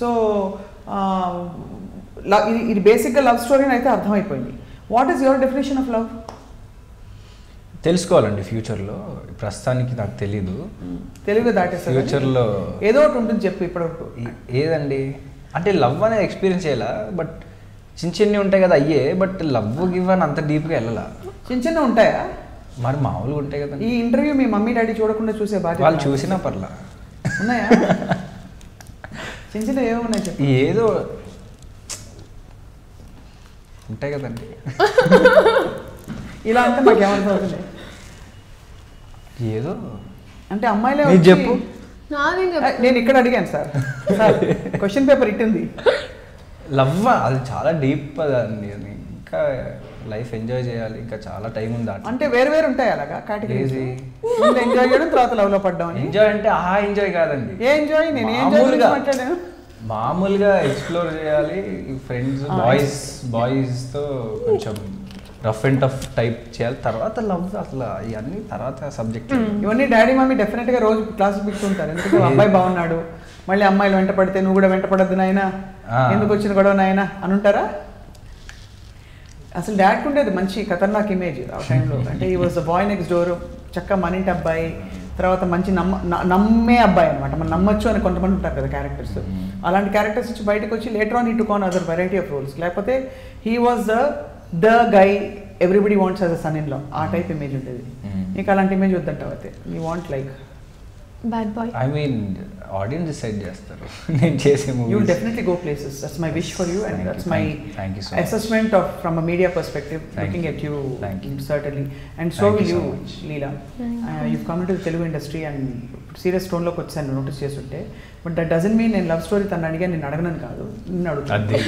So ఇది బేసిక్గా love story అయితే అర్థమైపోయింది. What is your definition of love? తెలుసుకోవాలండి ఫ్యూచర్లో, ప్రస్తుతానికి నాకు తెలీదు. తెలుగు దాటేస్తారు ఫ్యూచర్లో ఏదో ఒకటి ఉంటుంది చెప్పు ఇప్పటివరకు. ఏదండి అంటే లవ్ అనేది ఎక్స్పీరియన్స్ చేయాలా, బట్ చిన్న చిన్నవి ఉంటాయి కదా అయ్యే, బట్ లవ్ గివ్ అని అంత డీప్గా వెళ్ళాలా. చిన్న చిన్న ఉంటాయా? మరి మామూలుగా ఉంటాయి కదా. ఈ ఇంటర్వ్యూ మీ మమ్మీ డాడీ చూడకుండా చూసే బాధ్యత వాళ్ళు చూసినా పర్లా. ఉన్నాయా చిన్న చిన్న ఏమో ఉన్నాయి చెప్పి. ఏదో ఉంటాయి కదండి. ఇలా అంటే మాకు ఏమర్థమవుతుంది? ఏదో అంటే అమ్మాయిలే చెప్పు. నేను ఇక్కడ అడిగాను సార్ క్వశ్చన్ పేపర్ ఇట్టింది. లవ్ అది చాలా డీప్ అండి, అది ఇంకా లైఫ్ ఎంజాయ్ చేయాలి, ఇంకా చాలా టైం ఉంది. అంటే వేరు వేరు ఉంటాయి అలాగా కేటగిరీస్. ఎంజాయ్ చేయడం, తర్వాత లవ్ లో పడ్డాం. ఎంజాయ్ అంటే ఎంజాయ్ కాదండి. ఏ ఎంజాయ్? నేను మాట్లాడాను మామూలుగా ఎక్స్ప్లోర్ చేయాలి, ఫ్రెండ్స్ బాయ్స్తో కొంచెం రఫ్ అండ్ టఫ్ టైప్ చేయాలి, తర్వాత లవ్ అసలు ఇవన్నీ తర్వాత సబ్జెక్ట్. ఇవన్నీ డాడీ మమ్మీ డెఫినెట్గా రోజు క్లాస్ పిలుస్తుంటారు. ఎందుకంటే అబ్బాయి బాగున్నాడు, మళ్ళీ అమ్మాయిలు వెంట పడితే నువ్వు కూడా వెంట పడద్దు నాయన, ఎందుకు వచ్చిన గొడవ నాయన అని ఉంటారా? అసలు డాడ్కి ఉండేది మంచి ఖతర్నాక్ ఇమేజ్ ఆ టైంలో. అంటే ఈ was the boy next door, చక్కగా మనింటి అబ్బాయి, తర్వాత మంచి నమ్మే అబ్బాయి అనమాట. మనం నమ్మొచ్చు అని కొంతమంది ఉంటారు కదా క్యారెక్టర్స్. అలాంటి క్యారెక్టర్స్ నుంచి బయటకు వచ్చి later on he took on other variety of roles. లేకపోతే he was the guy everybody wants as a son in law, ఆ టైప్ ఇమేజ్ ఉంటుంది. నీకు అలాంటి ఇమేజ్ వద్దంటావు అయితే? You want like bad boy? I mean audience decide చేస్తారు నేను చేసే movies. You definitely go places. That's my wish for you and that's my assessment of from a media perspective looking at you certainly. And so will you Leela. you've come into the Telugu industry and serious టోన్లోకి వచ్చాను notice చేస్తుంటే. But that doesn't mean నేను love story తను అడిగాను, నేను అడగనని కాదు, నిన్ను అడుగుతాను.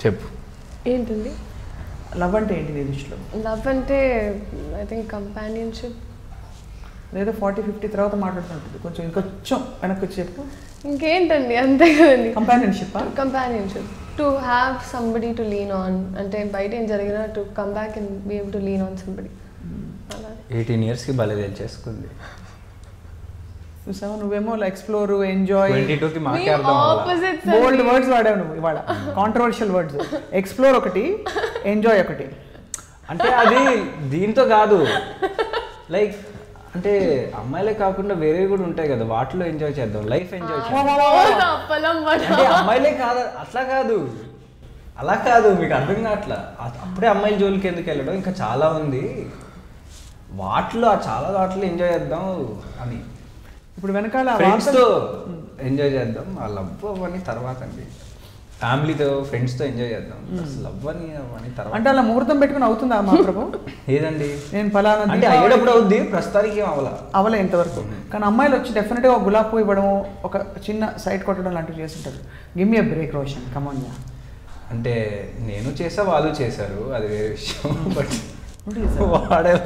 చెప్పు ఏంటండి లవ్ అంటే ఏంటి నీ దృష్టిలో? లవ్ అంటే ఐ థింక్ కంపానియన్షిప్. లేదా 40-50 తర్వాత మాట్లాడుతుంటుంది, కొంచెం ఇంకొంచెం వెనక్కి వచ్చి చెప్పు. ఇంకేంటండి అంతే కదండి. Companionship to have somebody to lean on. అంటే బయట ఏం జరిగినా to come back and be able to lean on somebody. 18 yearsకి భలే తెలిసేసుకుంది. చూసావా, నువ్వేమో ఎక్స్ప్లోర్ ఎంజాయ్ 22కి మాకే అర్థం అవ్వాలి. బోల్డ్ వర్డ్స్ వాడావు నువ్వు ఇవాళ, కాంట్రవర్షియల్ వర్డ్స్. ఎక్స్ప్లోర్ ఒకటి, ఎంజాయ్ ఒకటి. అంటే అది దీంతో కాదు, లైక్ అంటే అమ్మాయిలే కాకుండా వేరే కూడా ఉంటాయి కదా, వాటిలో ఎంజాయ్ చేద్దాం, లైఫ్ ఎంజాయ్ చేద్దాం. అంటే అమ్మాయిలే కాదు, అట్లా కాదు, అలా కాదు, మీకు అర్థం కావట్లా. అప్పుడే అమ్మాయిల జోలికి ఎందుకు వెళ్ళడం, ఇంకా చాలా ఉంది వాటిలో, చాలా వాటిలో ఎంజాయ్ చేద్దాం అని. ఇప్పుడు వెనకాల ఫ్రెండ్స్తో ఎంజాయ్ చేద్దాం, ఆ లవ్ అవన్నీ తర్వాత అండి. ఫ్యామిలీతో ఫ్రెండ్స్తో ఎంజాయ్ చేద్దాం, లవ్ అని తర్వాత. అంటే అలా ముహూర్తం పెట్టుకుని అవుతుందా మా ప్రభు? ఏదండి నేను ఫలానా అంటే అయ్యేటప్పుడు అవుద్ది, ప్రస్తుతానికి ఏం అవలే ఇంతవరకు. కానీ అమ్మాయిలు వచ్చి డెఫినెట్గా ఒక గులాబ్ పువ్వు ఇవ్వడం, ఒక చిన్న సైడ్ కొట్టడం లాంటివి చేస్తుంటారు. Give me a break Roshan, come on. అంటే నేను చేసా, వాళ్ళు చేశారు, అది వేరే విషయం. But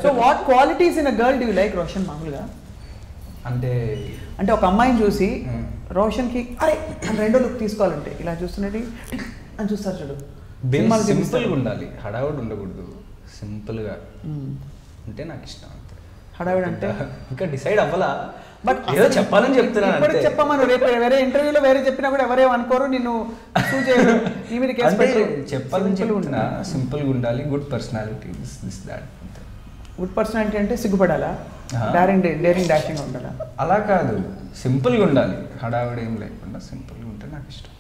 so what qualities in a girl do you like Roshan మామూలుగా? అంటే ఒక అమ్మాయిని చూసి రోషన్కి అరే అని రెండో లుక్ తీసుకోవాలంటే ఇలా చూస్తున్నది అని చూస్తారు చూడు. సింపుల్గా ఉండాలి, హడావుడి ఉండకూడదు, సింపుల్గా ఉంటే నాకు ఇష్టం. అంతే. హడావుడి అంటే ఇంకా డిసైడ్ అవ్వాలా, బట్ ఏదో చెప్పాలని చెప్తున్నాను. ఇప్పుడు చెప్పమను, రేపు వేరే ఇంటర్వ్యూలో వేరే చెప్పినా కూడా ఎవరేం అనుకోరు, నిన్ను సూ చేయరు, నీ మీద కేసు పెట్టరు. చెప్పాలని చెప్తున్నా, సింపుల్గా ఉండాలి, good personality, this that. Good personality అంటే సిగ్గుపడాలా, డేరింగ్ డాషింగ్ ఉండాలా? అలా కాదు, సింపుల్గా ఉండాలి, హడావిడి ఏం లేకుండా సింపుల్గా ఉంటే నాకు ఇష్టం.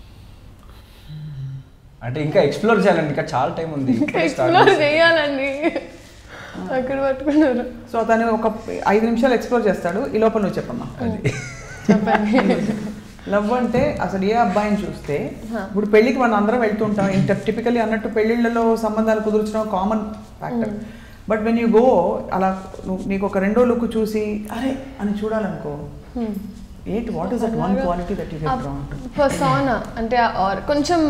అంటే ఇంకా ఎక్స్ప్లోర్ చేయాలండి, ఇంకా చాలా టైం ఉంది చేయాలండి. అక్కడ పట్టుకున్నారు. సో తను ఒక 5 నిమిషాలు ఎక్స్ప్లోర్ చేస్తాడు, ఈ లోపల నువ్వు చెప్పమ్మా. లవ్ అంటే అసలు ఏ అబ్బాయిని చూస్తే, ఇప్పుడు పెళ్ళికి మనం అందరం వెళ్తుంటాం, టిపికలీ అన్నట్టు పెళ్ళిళ్ళలో సంబంధాలు కుదుర్చడం common factor. But when you go అలా నీకు ఒక రెండో లుక్ చూసి అరే అని చూడాలనుకో, ఏంటి what is that one quality that you get drawn to? Persona అంటే కొంచెం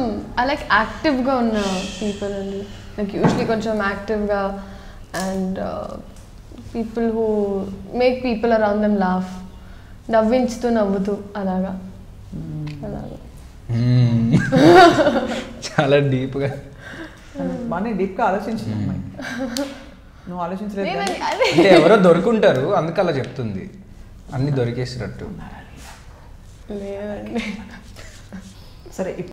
ఐ లైక్ యాక్టివ్గా ఉన్న పీపుల్ అండి. నాకు యూజువలీ కొంచెం యాక్టివ్గా and people who make people around them laugh, నవ్వించుతూ నవ్వుతూ అలాగా. చాలా డీప్గా, బాగా డీప్గా ఆలోచించింది అమ్మాయి. నువ్వు ఆలోచించలేదు అంటే ఎవరో దొరుకుంటారు, అందుకు అలా చెప్తుంది, అన్ని దొరికేసినట్టు. సరే